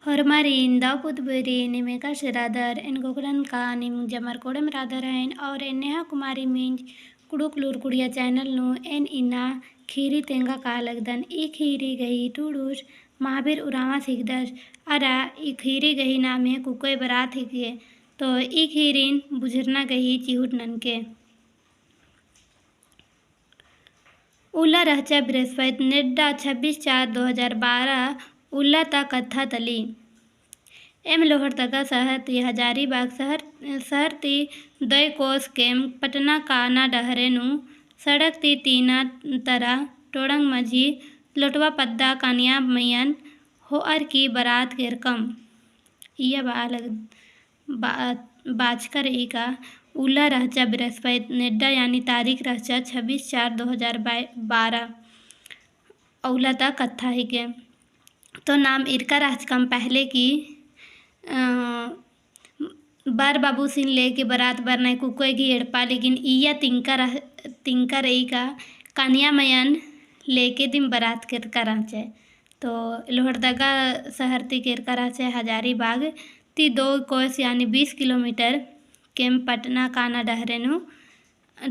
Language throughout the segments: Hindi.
Hormarin Daupudburi Nimeka Shiradar en Gokulan ka nim jamar kodem radarain और नेहा कुमारी मिंज कुड़ुक लूर कुड़िया चैनल नु एन इना खीरी तेंगा का लगदन ई खीरी गई टूडूस महावीर उरामा सिकदस अरा ई खीरी गई नामे कुकोय बरात हिके तो ई खीरीन बुझरना गई चिहुट ननके उल्ला रहचा बृहस्पति नेड्डा 26/4/2012 उल्ला ता कथा तली एम लोहरदगा शहर ती हजारीबाग शहर ती दय कोस केम पटना काना डहरेनु सड़क ती तीना तरा टोड़ंग मझी लोटवा पद्दा कानिया मैयन होअर की बरात केरकम इया बाजकर का उल्ला रहचा बृहस्पति नेड्डा यानी तारीख रहचा 26/4/2012 औला ता कथा ही के तो नाम इरका राजकम पहले की बार बाबू सिंह ले के बरात बरना कुकोय की एड़पा लेकिन इया तिंकर रही का कानिया मयन लेके दिन बरात कर कराचे तो लोहरदगा शहर ती केर कराचे हजारीबाग ती 2 कोस यानी 20 किलोमीटर केम पटना काना डहरेनु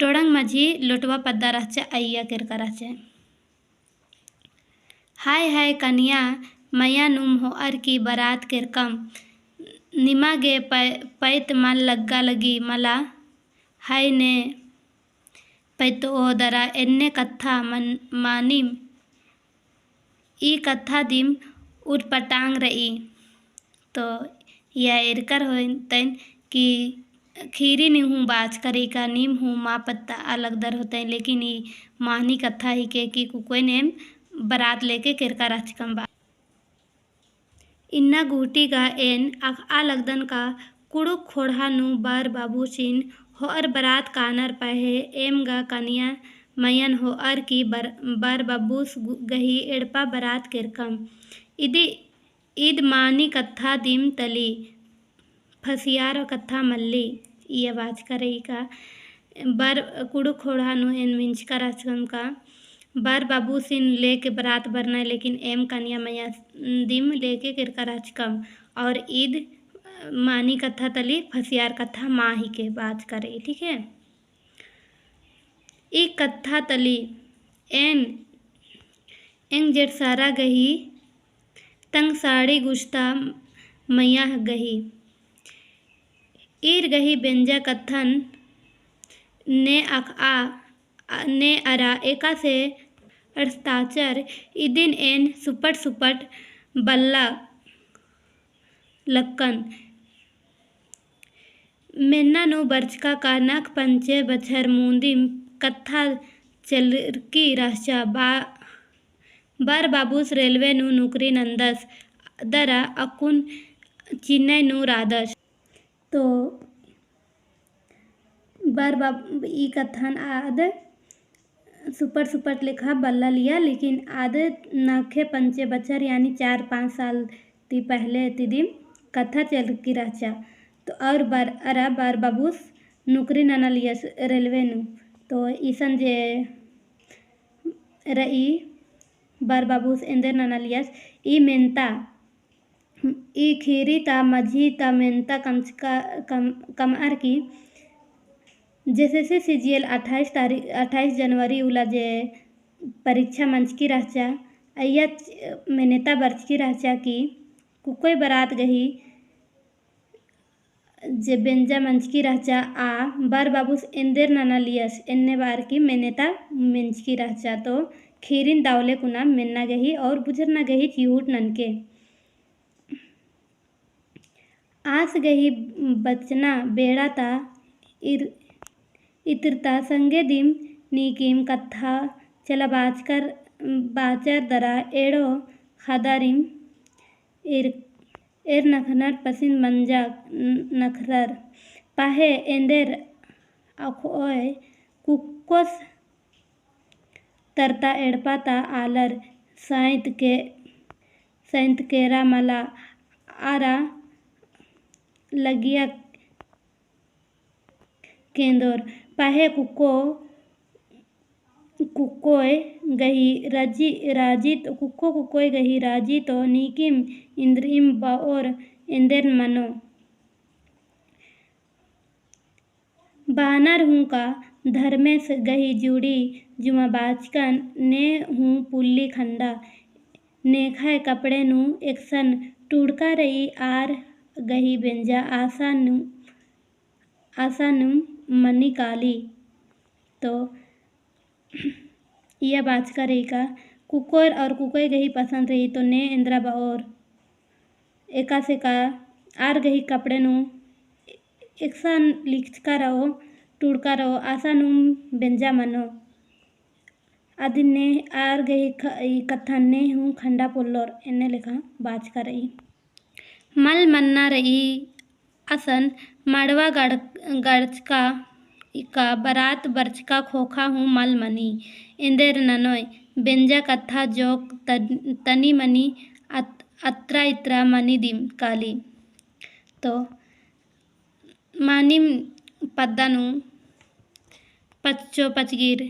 टोड़ंग मझी लोटवा पद्दा रहचे अय्या केर कराचे हाय हाय कनिया मैया नुम हो अर की बरात केर कम निमा गे पैत मन लग्गा लगी मला हाय ने पैत ओ दरा एन्ने कथा मानिम ई कथा दिम उर पटांग रही तो यह इरकर हो तैन कि खीरी नीहूँ बाज करी का नीम हूँ माँ पत्ता अलग दर होते हैं लेकिन ये माहनी कथा ही के कि कुकोय नेम बरात लेके किरका राचकम बा इन्ना गुहटी का एन आ लगदन का कुड़ुक खोड़ा नु बार बाबू सिन हो अर बरात कानर पहे एम गा कनिया मयन हो अर की बार बाबूस गही एड़पा बरात किरकम ईद मानी कथा दिम तली फसियार कथा मल्ली ये आवाज करे का बार कुड़ुक खोड़ा नु एन मिंच का राचकम का बार बाबू सिन लेके बरात बरना लेकिन एम कनिया मैया दिम लेके किरका राजकम और ईद मानी कथा तली फसियार कथा माँ ही के बात करे ठीक है ई कथा तली एन जेठ सारा गही तंग साड़ी गुश्ता मैया गही ईर गही बेंजा कथन ने अरा एका से अस्ताचर इदिन एन सुपट बल्ला लक्कन मेन्ना नु बर्चका का नख पंचे बछर मूंदिम कथा चलकी राचा बार बाबूस रेलवे नु नुकरी नंदस दरा अकुन चेन्नई नु रादस तो बार बाब ई कथन आद सुपट लिखा बल्ला लिया लेकिन आद नखे पंचे बचर यानी 4-5 साल ती पहले ती दिन कथा चल की राचा तो और बार बाबूस नौकरी नाना लिया रेलवे नु तो ईसन जे रही बार बाबूस इंदर नाना लियास ई मेनता ई खीरी ता मझी ता मेनता कमर की जैसे से सीजीएल 28 जनवरी उला जे परीक्षा मंच की राचा अय्या मेनेता बर्च की राचा की कुकोय बरात गही जे बेंजा मंच की राचा आ बार बाबूस इंदेर नाना लियस एन्ने बार की मेनेता मंच की राचा तो खीरिन दावले कुना मेन्ना गही और बुझरना गही चिहूट ननके आस गही बचना बेड़ा ता इतरता संगे दिम नीकीम कथा चला बाचर दरा एड़ो खादारिम एर नखनर पसिन मंजा नखरर पाहे एंदेर अखोय कुक्कोस तरता एड़पाता आलर सैंत केरा मला आरा लगिया केंदोर पाहे कुको कुक्कोय गही राजी तो नीकिम इंद्रिम बाओर इंदेर मनो बानर हूँ का धर्मेश गही जुड़ी जुमा बाचकन ने हूँ पुल्ली खंडा नेखाए कपड़े नू एकसन टुड़का रही आर गही बेंजा आशा नु मनी काली। तो यह बाचका रही का कुकोर और कुकोय गही पसंद रही तो ने इंद्रा बाओर एका से का आर गही कपड़े नू एकसन लिचका रहो टुड़का रहो आशा नु बेंजा मनो आदि ने आर गही कथन ने हूँ खंडा पुल्लोर एने लेखा बाचका रही मल मन्ना रही असन मड़वा गड़चका का बरात बरचका खोखा हूँ मल मनी इंदेर ननोय बेंजा कथा जोक तनी मनी अत्रा इत्रा मनी दिम काली। तो मानिम पद्दानु पच्चो पचगिर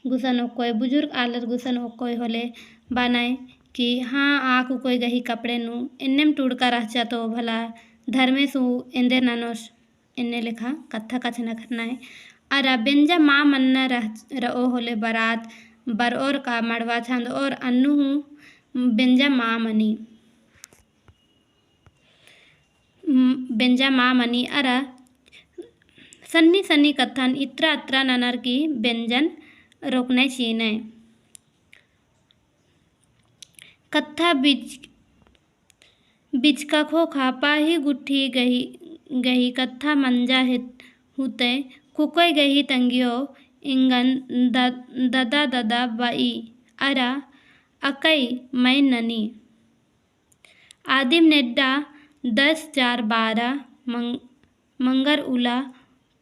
गुसन ओक्कोय बुजुर्ग आलर गुसन ओक्कोय होले बनाए कि हाँ आकु कोई गही कपड़े नू एन्नेम टुड़का रहचा तो भला धर्मेशु इंदेर नानोस एन्ने लेखा कथा कछना करनाए अरा बेंजा माँ मन्ना रहो होले बरात बरओर का मड़वा छंद और अन्नु हूँ बेंजा माँ मनी अरा सन्नी सन्नी कथन इत्रा अत्रा ननर की व्यंजन रोकने चीने कथा बीच का खोखा पाही गुट्ठी गही कथा मंजा हुते कुकोय गही तंगियो इंगन ददा बाई अरा अकई मैं ननी आदिम नेड्डा 10/4/12 मंगर उला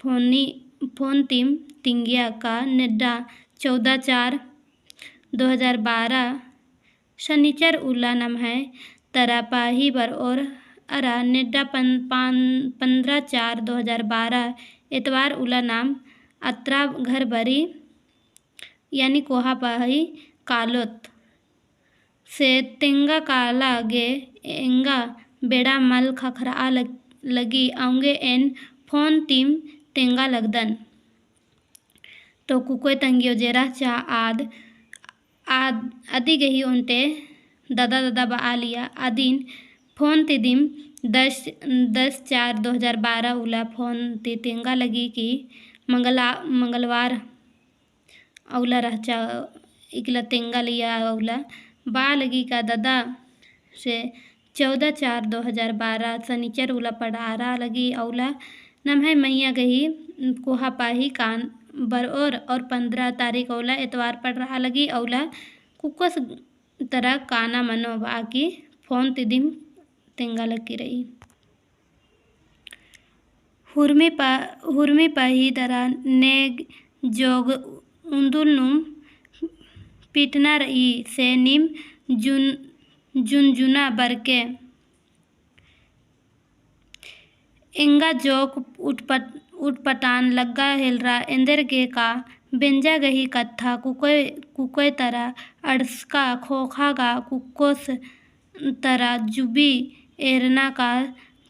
फोनतिम तिंगिया का नेड्डा 14/4/2012 शनिचर उला नम है तरा पाही बर और अरा नेड्डा 15/4/2012 इतवार उला नाम अत्रा घर बरी यानी कोहा पाही कालोत से तेंगा काला गे एंगा बेड़ा मल खखरा लगी आऊंगे एन फोन टीम तेंगा लगदन। तो कुकोय तंगियो जेरा चा आदि गही उनते दादा बा लिया आदिन फोन तिदिम 10/4/2012 उला फोन ती तेंगा लगी कि मंगलवार औला रहचा इकला तेंगा लिया औला बा लगी का दादा से 14/4/2012 शनिचर उला पढ़ारा लगी औला नम है मैया गही कोहा पाही कान बरओर और 15 तारीख औला इतवार पढ़ रहा लगी औला कुकोस तरह काना मनो बाकी फोन तिदिम तेंगा लगी रही हुर्मी पाही तरह नेग जोग उंदुल नुम पीटना रही से निम जुनजुना बरके इंगा जोक उठपटान लग्गा हेलरा इंदर के का बेंजा गही कथा कुकोय तरा अड़सका खोखा गा कुक्कोस तरा जुबी एरना का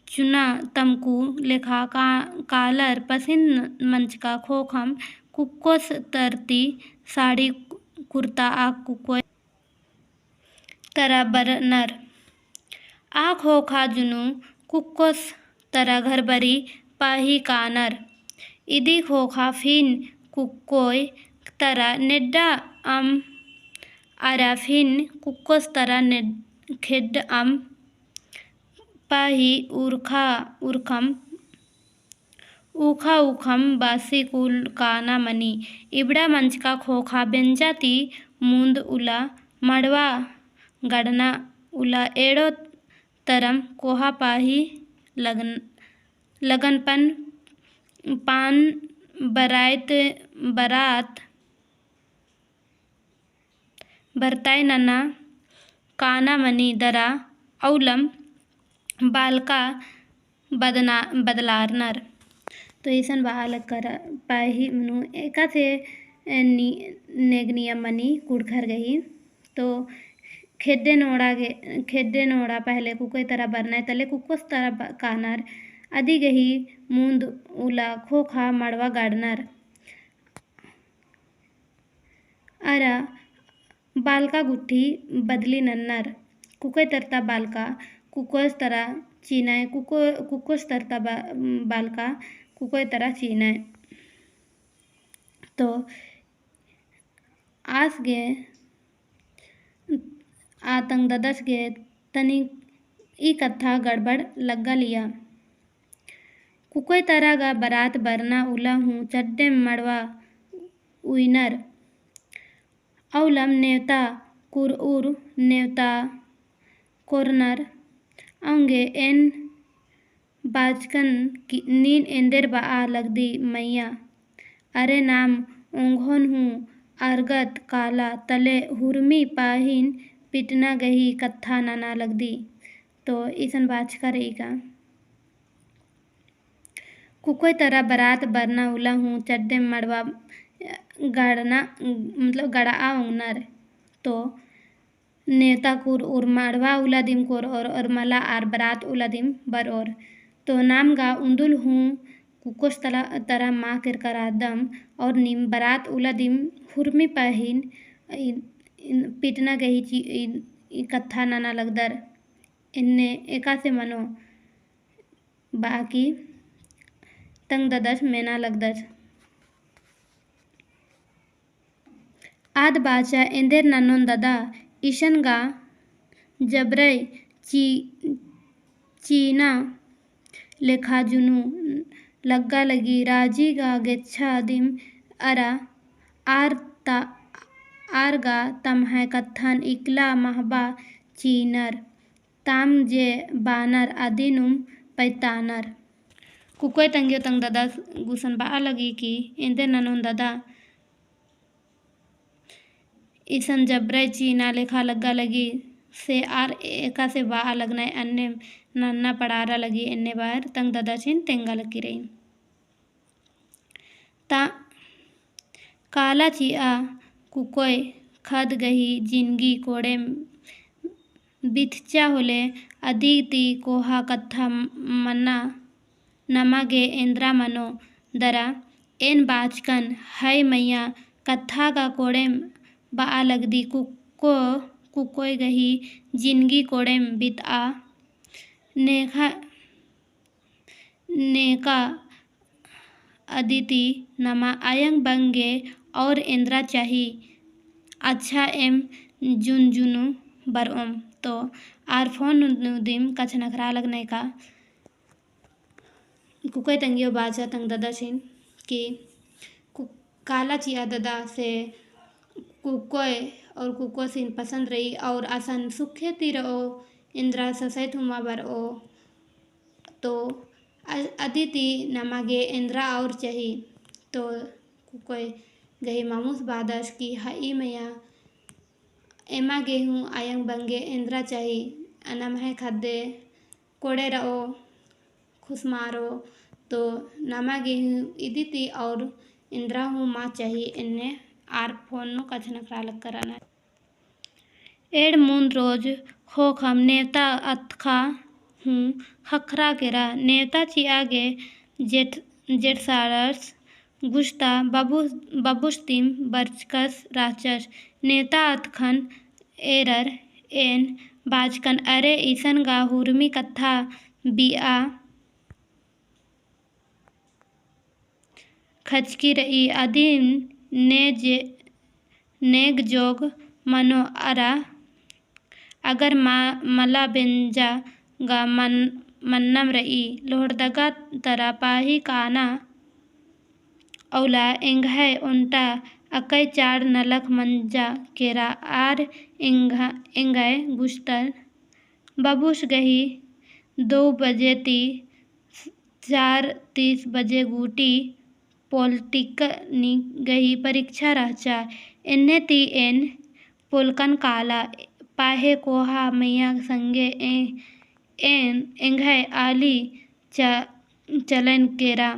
चुना तमकू लेखा कालर पसिन मंच का खोखम कुक्कोस तरती साड़ी कुर्ता आ कुकोय तरा बरनर आ खोखा जुनू कुक्कोस तरा घर बरी पाही कानर इदी खोखा फिन कुक्कोय तरा नेड्डा अरा फिन कुक्कोस तरा खेड पाही उखम बासी कुल काना मनी इबड़ा मंच का खोखा बेंजा ती मूंद उला मड़वा गड़ना उला एड़ो तरम कोहा पाही लगनपन पान बरात बरताय नना काना मनी दरा औलम बालका बदलारनर। तो ऐसन बहाल कर पाही मनु एका से नेगनियम मनी कुड़खर गही। तो खेड्डे नोड़ा पहले कुकोय तरह बरनाय तले कुकोस तरह कानर अदी गही मूंद उला खोखा मड़वा गाड़नर अरा बालका गुट्ठी बदली नन्नर कुकोय तरता बालका कुकोस तरह चीनाय कुकोस तरता बालका कुकोय तरह चीनाय। तो आस गे आतंग ददस गे तनी ई कथा गड़बड़ लग्गा लिया। कुकोय तरह गा बारात बरना उला हूँ चड्डे मड़वा उइनर औलम नेवता कुरउर नेवता कोरनर औंगे एन बाचकन नीन एंदेर बा लगदी मैया अरे नाम ओंघोन हूँ अर्गत काला तले हुरमी पाहिन पिटना गही कत्था नाना लगदी। तो ईसन बाचका रही का कुकोय तरह बारात बरना उला हूँ चड्डे मड़वा गड़ना मतलब गड़ा ओंगनर। तो नेवता कुर और मड़वा उला दिम कोर और मला आर बारात उला दिम बर और तो नाम गा उंदुल हूँ कुकोस तरह माँ कर करादम और निम बारात उला दिम हुरमी पाहिन पिटना गही कत्था नाना लगदर इन्ने एका से मनो बाकी तंग ददस मेना लगदर आद बाचा एंदेर नन्नोन ददा ईशन गा जबरई चीना लेखा जुनू लग्गा लगी राजी गा गेच्छा दिम अरा आर गा तमहाय कत्थन इकला महबा चीनर ताम जे बानर आदिनुम पैतानर कुकोय तंगियो तंग ददा गुसन बा लगी कि एंदेर ननोन ददा ईसन जबरई चीना लेखा लग्गा लगी से आर एका से वाह लगना अन्य नन्ना पड़ारा लगी एन्ने बार तंग ददा चिन तेंगा लगी रही ता काला चिया कुकोय खद गही जिंदगी कोड़े बिथचा होले अदिति कोहा कत्था मन्ना नमागे एंद्रा मनो दरा एन बाचकन हाय मैया कत्था का कोड़े बा लगदी कुकोय गही जिंदगी कोड़ेम बित आ नेका अदिति नमा आयंग बंगे और इंद्रा चाही अच्छा एम जुनजुनु बरओम। तो आर फोन दिम कछ नखरा लगने का कुकोय तंगियो बाचा तंग ददा छिन कि काला चिया ददा से कुकोय और कुको सिन पसंद रही और आसन सुखे ती रहो इंद्रा ससै थुमा बर ओ तो अदिति नमागे इंद्रा और चही। तो कुकोय गही मामूस बादश की हाई मैया एमा गेहूँ आयंग बंगे इंद्रा चाही अनम है खद्दे कोड़े रहो खुश मारो तो नमा गेहूँ इदिति और इंद्रा हूँ माँ चाही इन्ने आर फोन नु कछ नखरा लग कराना एड मूंद रोज हो खम नेवता अतखा हूँ खखरा केरा नेवता ची आगे जेठ सारस गुस्ता बबुस्तिम बरचकस राचस नेवता अतखन एरर एन बाचकन अरे ईसन गा हुरमी कत्था बिया खचकी रही आदिन नेग जोग मनो अरा अगर मला बेंजा गा मन्नम रही लोहड़दगा तरा पाही काना औला एंघाय ओंटा अकय चार नलख मंजा केरा आर एंगाय गुस्तर बबूस गही 2 बजे ती 4:30 बजे गुटी पॉलिटिकनिक गही परीक्षा रहचा एन्ने ती एन पोलकन काला पाहे कोहा मैया संगे एन एंघाय आली चलन केरा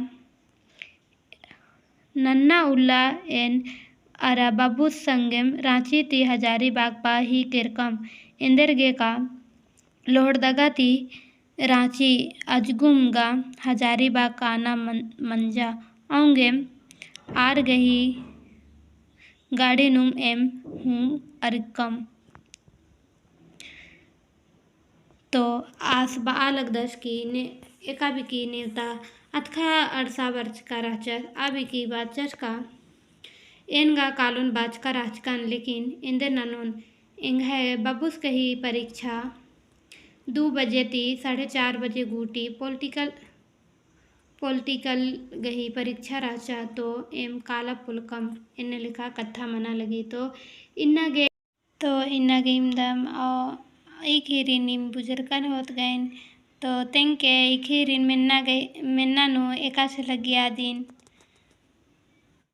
नन्ना उल्ला एन अरा बाबू संगम रांची ती हजारीबाग पा ही किरकम इंदर गे का लोहरदगा ती रांची अजगुमगा हजारीबाग काना मंजा आऊंगे आर गही गाड़ी नुम एम हूँ अरिकम तो आस बा लगदस की ने एका भी की नेवता अतखा अरसा वर्ष का राचर आबी की बाचर का एनगा कालून बाच का राचकान लेकिन इंदर ननून इंघे बबूस कही परीक्षा 2 बजे ती 4:30 बजे गूटी पॉलिटिकल गही परीक्षा राचा तो एम काला पुलकम इन्ने लिखा कथा मना लगी तो इन्ना गेम दम और एक हिरिन निम बुजुर्गन होत गए तो तेंके एक हिरिन मिन्ना नो एका से लगी दिन